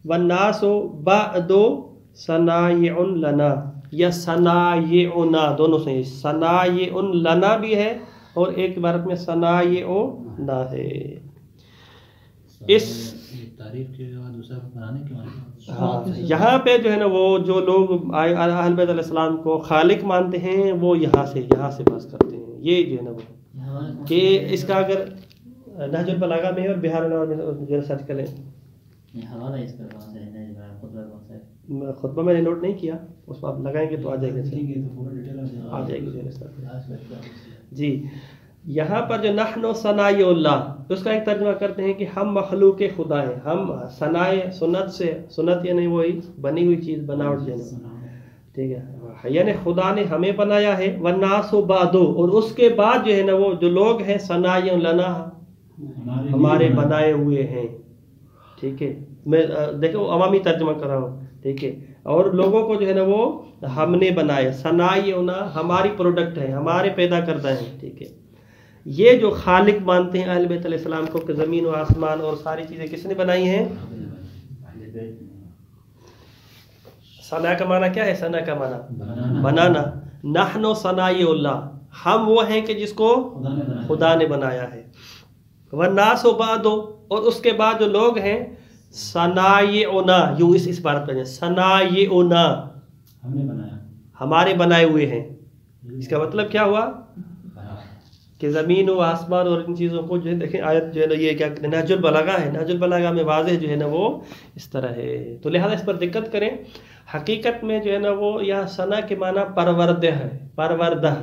بعد صنائع لنا یا صنائعنا، دونوں سے صنائع لنا بھی ہے اور ایک عبارت میں صنائعنا ہے۔ اس تعریف کے بعد دوسرا بنانے کے معنی، ہاں یہاں پہ جو ہے نا وہ جو لوگ اہل بیت علیہ السلام کو خالق مانتے ہیں وہ یہاں سے بحث کرتے ہیں، یہ جو ہے نا وہ کہ اس کا اگر نہج البلاغہ میں ہے اور بہار الانوار میں جو سرچ کریں، خطبہ میں نے نوٹ نہیں کیا، اس میں آپ لگائیں گے تو آ جائے گی جی۔ یہاں پر جو نحن صنائع اللہ، اس کا ایک ترجمہ کرتے ہیں کہ ہم مخلوق خدا ہیں، ہم صنائع سنت یعنی وہی بنی ہوئی چیز، بناوٹ جو ہے، ٹھیک ہے، یعنی خدا نے ہمیں بنایا ہے، والناس بعد، اور اس کے بعد جو ہے نا وہ جو لوگ ہیں صنائع لنا، ہمارے بنائے ہوئے ہیں، ٹھیک ہے، میں دیکھو عوامی ترجمہ کر رہا ہوں، ٹھیک ہے، اور لوگوں کو جو ہے نا وہ ہم نے بنائے، صنائعنا ہماری پروڈکٹ ہے، ہمارے پیدا کردہ ہیں، ٹھیک ہے۔ یہ جو خالق مانتے ہیں اہل بیت علیہ السلام کو کہ زمین و آسمان اور ساری چیزیں کس نے بنائی ہیں، ثنا کا معنی کیا ہے، ثنا کا معنی بنانا، نحن صنائع اللہ، ہم وہ ہیں کہ جس کو خدا نے بنایا ہے۔ والناس بعد، اور اس کے بعد جو لوگ ہیں صنائعنا، یوں اس عبارت پہ صنائعنا، ہم نے بنایا، ہمارے بنائے ہوئے ہیں. اس کا مطلب کیا ہوا کہ زمین و آسمان اور ان چیزوں کو جو ہے دیکھیں آیت جو ہے نا یہ کیا نہج البلاغہ ہے، نہج البلاغہ میں واضح جو ہے نا وہ اس طرح ہے. تو لہذا اس پر دقت کریں. حقیقت میں جو ہے نا وہ یہاں ثنا کے معنی پروردہ ہے، پروردہ،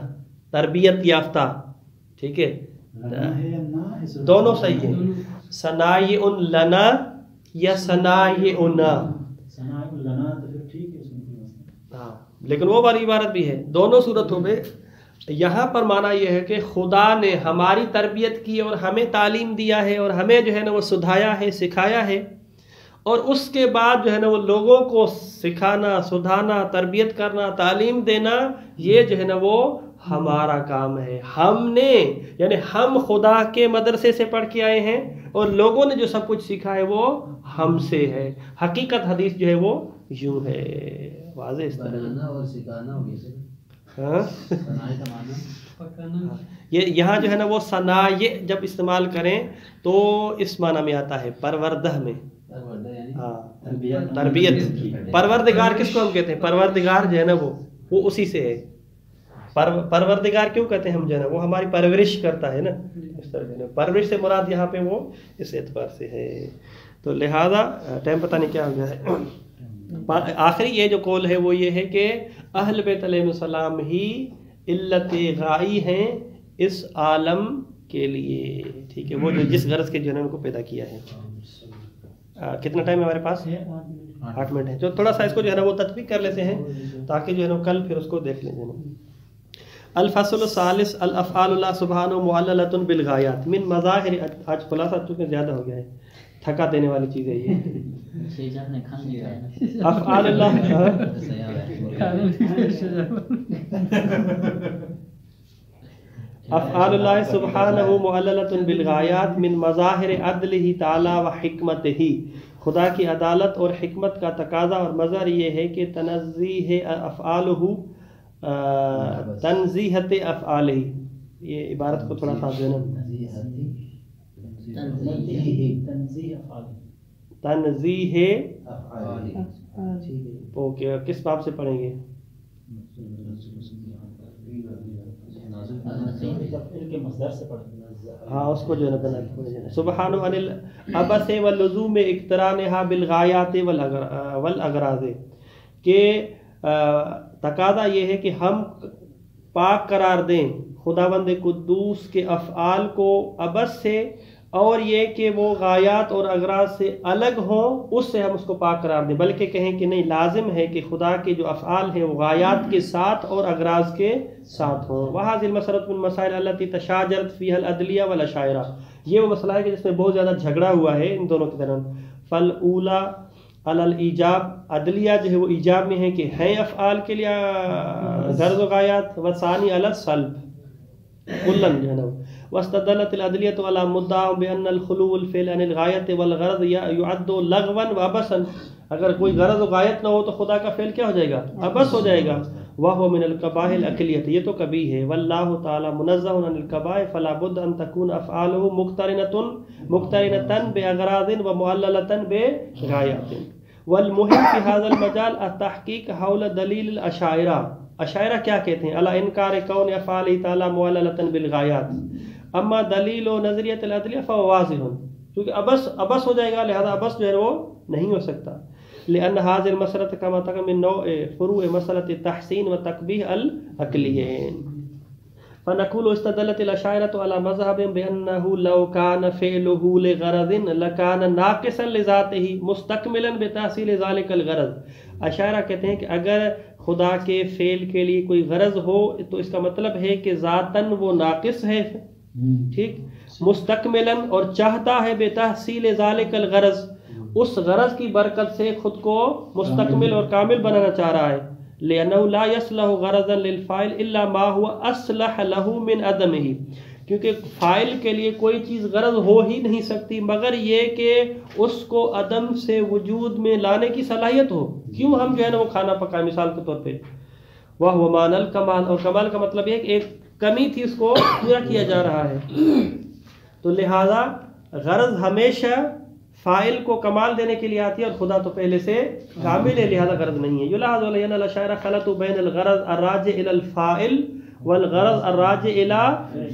تربیت یافتہ. ٹھیک ہے، دونوں صحیح ہیں، صنائع لنا یا صنائعنا. ہاں لیکن وہ والی عبارت بھی ہے. دونوں صورتوں میں یہاں پر معنی یہ ہے کہ خدا نے ہماری تربیت کی اور ہمیں تعلیم دیا ہے اور ہمیں جو ہے نا وہ سدھایا ہے، سکھایا ہے، اور اس کے بعد جو ہے نا وہ لوگوں کو سکھانا، سدھانا، تربیت کرنا، تعلیم دینا، یہ جو ہے نا وہ ہمارا کام ہے. ہم نے یعنی ہم خدا کے مدرسے سے پڑھ کے آئے ہیں اور لوگوں نے جو سب کچھ سیکھا ہے وہ ہم سے ہے. حقیقت حدیث جو ہے وہ یوں ہے، واضح اس طرح. بنانا اور سکھانا ہاں پکانا. یہ یہاں جو ہے نا وہ صنائع جب استعمال کریں تو اس معنی میں آتا ہے پروردہ میں. ہاں تربیت. پروردگار کس کو ہم کہتے ہیں؟ پروردگار جو ہے نا وہ اسی سے ہے. پروردگار کیوں کہتے ہیں ہم جو ہے نا وہ ہماری پرورش کرتا ہے نا. اس طرح جو ہے پرورش سے مراد یہاں پہ وہ اس اعتبار سے ہے. تو لہذا ٹائم پتہ نہیں کیا ہو گیا ہے. آخری یہ جو قول ہے وہ یہ ہے کہ اہل بیت علیہ السلام ہی علت غائی ہیں اس عالم کے لیے. ٹھیک ہے، وہ جو جس غرض کے جو ہے نا ان کو پیدا کیا ہے. کتنا ٹائم ہے ہمارے پاس؟ 8 منٹ ہے. جو تھوڑا سا اس کو جو ہے نا وہ تطبیق کر لیتے ہیں تاکہ جو ہے نا کل پھر اس کو دیکھ لیں. الفصل الثالث الافعال اللہ سبحانہ معللۃ بالغایات من مظاہر. آج خلاصہ چونکہ زیادہ ہو گیا ہے، تھکا دینے والی چیز ہے یہ. افعال اللہ افعال اللہ سبحانہ معللۃ بالغایات من مظاہر عدلہ تعالی و حکمتہ. خدا کی عدالت اور حکمت کا تقاضا اور مظہر یہ ہے کہ تنزیہ افعالہ، تنزیہت افعالہ. یہ عبارت کو تھوڑا سا تنزیہ اوکے. کس باب سے پڑھیں گے؟ ہاں اس کو جو ہے نا سبحان عن العبث واللزوم اقترانها بالغایات والاغراض. کہ تقاضا یہ ہے کہ ہم پاک قرار دیں خداوند قدوس کے افعال کو عبث سے، اور یہ کہ وہ غایات اور اغراض سے الگ ہوں، اس سے ہم اس کو پاک قرار دیں. بلکہ کہیں کہ نہیں، لازم ہے کہ خدا کے جو افعال ہیں وہ غایات کے ساتھ اور اغراض کے ساتھ ہوں. وهذه المسألة من المسائل التي تشاجرت فيها العدلیہ والاشاعرہ. یہ وہ مسئلہ ہے کہ جس میں بہت زیادہ جھگڑا ہوا ہے ان دونوں کے درمیان. فالاولی علی الایجاب، عدلیہ جو ہے وہ ایجاب میں ہے کہ ہیں افعال کے لیے غرض و غایات، وثانی علی السلب کلن جو ہے نا. واستدلت العدلیۃ علی مدعا بان الخلو الفعل عن الغایت والغرض یعد لغوا وعبثا. اگر کوئی غرض و غایت نہ ہو تو خدا کا فعل کیا ہو جائے گا؟ عبث ہو جائے گا. وهو من القبائح الاکلیۃ، یہ تو کبھی ہے. واللہ تعالی منزہ عن القبائح فلا بد ان تكون افعاله مقترنۃ باغراض ومعللۃ بغایات. والمهم في هذا المجال التحقیق حول دلیل الاشاعرہ. اشاعرہ کیا کہتے ہیں؟ علی انکار کون افعال تعالی معللۃ بالغایات. اما دلیل و نظریۃ العدلیہ فهو واضح، کیونکہ عبث ہو جائے گا، لہذا عبث جو ہے وہ نہیں ہو سکتا. لأن هذه المسألة كما تقدم من نوع فروع مسألة التحسين والتقبيح العقليين. فنقول استدلت الأشاعرة على مذهب بأنه لو كان فعله لغرض لكان ناقصا لذاته مستكملا بتحصيل ذلك الغرض. اشاعرہ کہتے ہیں کہ اگر خدا کے فعل کے لیے کوئی غرض ہو تو اس کا مطلب ہے کہ ذاتاً وہ ناقص ہے، ٹھیک، مستکملا اور چاہتا ہے بتحصیل ذلك الغرض، اس غرض کی برکت سے خود کو مستکمل اور کامل بنانا چاہ رہا ہے. لأنه لا يصلح غرضا للفاعل الا ما هو اصلح له من عدمه. کیونکہ فاعل کے لیے کوئی چیز غرض ہو ہی نہیں سکتی مگر یہ کہ اس کو عدم سے وجود میں لانے کی صلاحیت ہو. کیوں ہم جو ہے نا وہ کھانا پکائیں مثال کے طور پہ، وہ معنی الکمال، اور کمال کا مطلب یہ کہ ایک کمی تھی اس کو پورا کیا جا رہا ہے. تو لہٰذا غرض ہمیشہ فائل کو کمال دینے کے لیے آتی ہے، اور خدا تو پہلے سے کامل ہے، لہذا غرض نہیں ہے. یلاحظ لأن الأشاعرة خلطوا بین الغرض الراجع إلى الفاعل والغرض الراجع إلى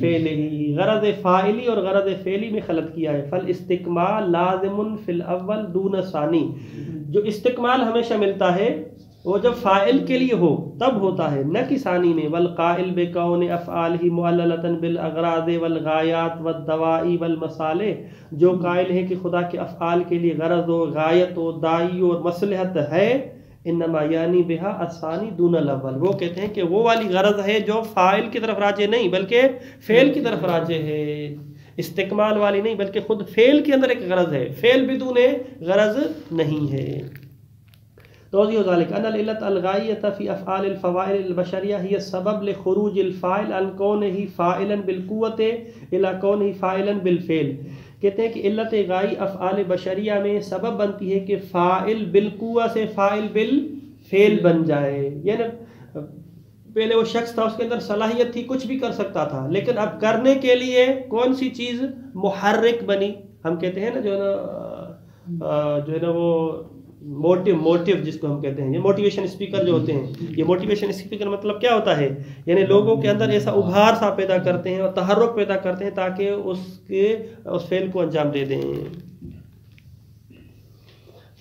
فعله، غرض فاعلی اور غرض فعلی میں خلط کیا ہے. فالاستکمال لازم فی الاول دون ثانی، جو استکمال ہمیشہ ملتا ہے وہ جب فاعل کے لیے ہو تب ہوتا ہے، نہ کہ ثانی میں. والقائل بکون افعالہ معللۃ بالاغراض والغایات والدوائی والمصالح، جو قائل ہے کہ خدا کے افعال کے لیے غرض و غایت و دائی اور مصلحت ہے، انما یعنی بہا الثانی دون الاول، وہ کہتے ہیں کہ وہ والی غرض ہے جو فاعل کی طرف راجع نہیں بلکہ فعل کی طرف راجع ہے، استکمال والی نہیں بلکہ خود فعل کے اندر ایک غرض ہے، فعل بدون غرض نہیں ہے. توضیح ذلك ان العلة الغائية في افعال الفوائل البشرية هي السبب لخروج الفاعل عن كونه فاعلا بالقوة الى كونه فاعلا بالفعل. کہتے ہیں کہ علت غائی افعال بشریہ میں سبب بنتی ہے کہ فاعل بالقوہ سے فاعل بالفعل بن جائے. یعنی پہلے وہ شخص تھا، اس کے اندر صلاحیت تھی، کچھ بھی کر سکتا تھا، لیکن اب کرنے کے لیے کون سی چیز محرک بنی؟ ہم کہتے ہیں نا جو ہے نا وہ موٹیو جس کو ہم کہتے ہیں، یہ موٹیویشن اسپیکر جو ہوتے ہیں، یہ موٹیویشن اسپیکر مطلب کیا ہوتا ہے؟ یعنی لوگوں کے اندر ایسا ابھار سا پیدا کرتے ہیں اور تحرک پیدا کرتے ہیں تاکہ اس فعل کو انجام دے دیں.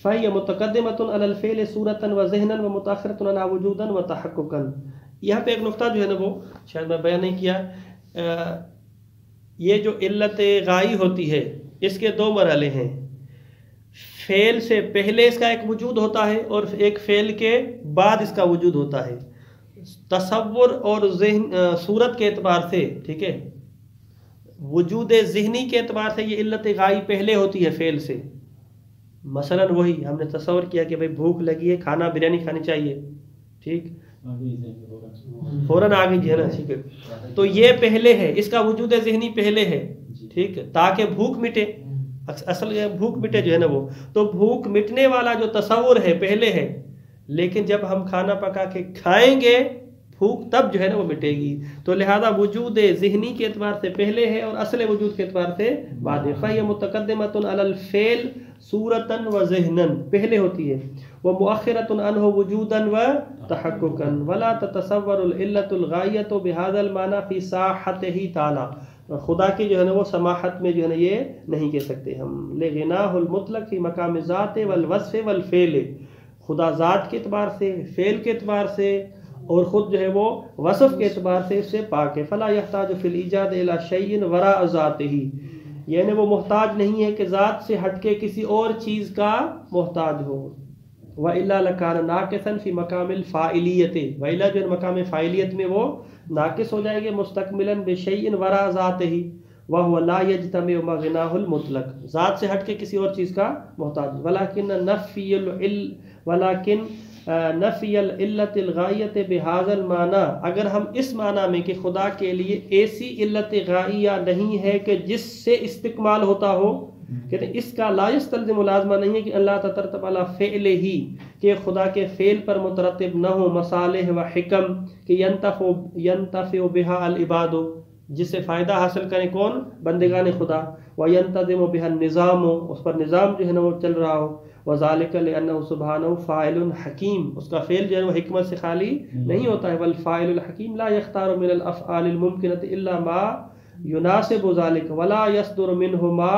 فَهِيَ مُتَقَدِّمَةٌ عَلَى الْفِعْلِ صُورَةً وَذِهْنًا وَمُتَأَخِّرَةٌ عَنْهُ وُجُودًا وَتَحَقُّقًا. یہاں پہ ایک نقطہ جو ہے نا وہ شاید میں بیان نہیں کیا، یہ جو علت غائی ہوتی ہے اس کے دو مرحلے ہیں. فعل سے پہلے اس کا ایک وجود ہوتا ہے اور ایک فعل کے بعد اس کا وجود ہوتا ہے. تصور اور ذہن صورت کے اعتبار سے، ٹھیک ہے، وجود ذہنی کے اعتبار سے یہ علت غائی پہلے ہوتی ہے فعل سے. مثلا وہی ہم نے تصور کیا کہ بھائی بھوک لگی ہے، کھانا بریانی کھانی چاہیے، ٹھیک، فوراً آگے جی ہے نا، ٹھیک ہے، تو یہ پہلے ہے، اس کا وجود ذہنی پہلے ہے، ٹھیک ہے، تاکہ بھوک مٹے. اصل بھوک مٹے جو ہے نا وہ تو بھوک مٹنے والا جو تصور ہے پہلے ہے، لیکن جب ہم کھانا پکا کے کھائیں گے بھوک تب جو ہے نا وہ مٹے گی. تو لہذا وجود ذہنی کے اعتبار سے پہلے ہے اور اصل وجود کے اعتبار سے بعد میں. فَهِيَ مُتَقَدِّمَةٌ عَلَى الْفِعْلِ صُورَةً وَذِهْنًا، پہلے ہوتی ہے. وَمُؤَخِّرَةٌ عَنْهُ وُجُودًا وَتَحَقُّقًا وَلَا تَتَصَوَّرُ الْعِلَّةُ الْغَائِيَةُ بِهَذَا الْمَعْنَى فِي سَاحَتِهِ تَعَالَى. خدا کی جو ہے نا وہ سماحت میں جو ہے نا یہ نہیں کہہ سکتے ہم. لغناہ المطلق فی مقام ذات والوصف والفعل، خدا ذات کے اعتبار سے، فعل کے اعتبار سے اور خود جو ہے وہ وصف کے اعتبار سے اس سے پاک ہے. فلا یحتاج فی الایجاد الی شیء وراء ذاتہ، یعنی وہ محتاج نہیں ہے کہ ذات سے ہٹ کے کسی اور چیز کا محتاج ہو. وَإِلَّا لَكَانَ نَاقِصًا فِي مَقَامِ الْفَاعِلِيَّةِ، وَإِلَّا جو مقام فاعلیت میں وہ ناقص ہو جائیں گے. مستقملاً بِشَيْءٍ وَرَاءَ ذَاتِهِ وَهُوَ لَا يَجْتَمِعُ مَعَ غِنَاهُ الْمُطْلَقِ، ذات سے ہٹ کے کسی اور چیز کا محتاج. وَلَكِنْ نفی العلت الغائیت بہذا المعنی، اگر ہم اس معنی میں کہ خدا کے لیے ایسی علت غائیہ نہیں ہے کہ جس سے استکمال ہوتا ہو، کہتے ہیں اس کا لا یستلزم لازمہ نہیں ہے کہ اللہ تترتب علی فعل ہی، کہ خدا کے فعل پر مترتب نہ ہو مصالح و حکم کہ ینتفع بها العباد، جس سے فائدہ حاصل کریں کون؟ بندگان خدا. وینتظم بها النظام، اس پر نظام جو ہے نا وہ چل رہا ہو. وذالک لأنہ سبحانہ فاعل حکیم، اس کا فعل جو ہے وہ حکمت سے خالی نہیں ہوتا ہے. والفاعل الحکیم لا یختار من الافعال الممکنۃ الا ما یناسب ذلك ولا یصدر منه ما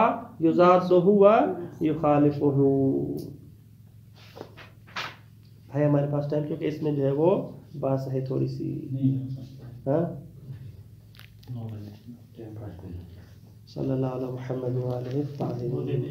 یضادہ ویخالفہ. ہے ہمارے پاس ٹائم، کیونکہ اس میں جو ہے وہ بات ہے تھوڑی سی. ہاں، صلی اللہ علیہ محمد وآلہ الطاہرین.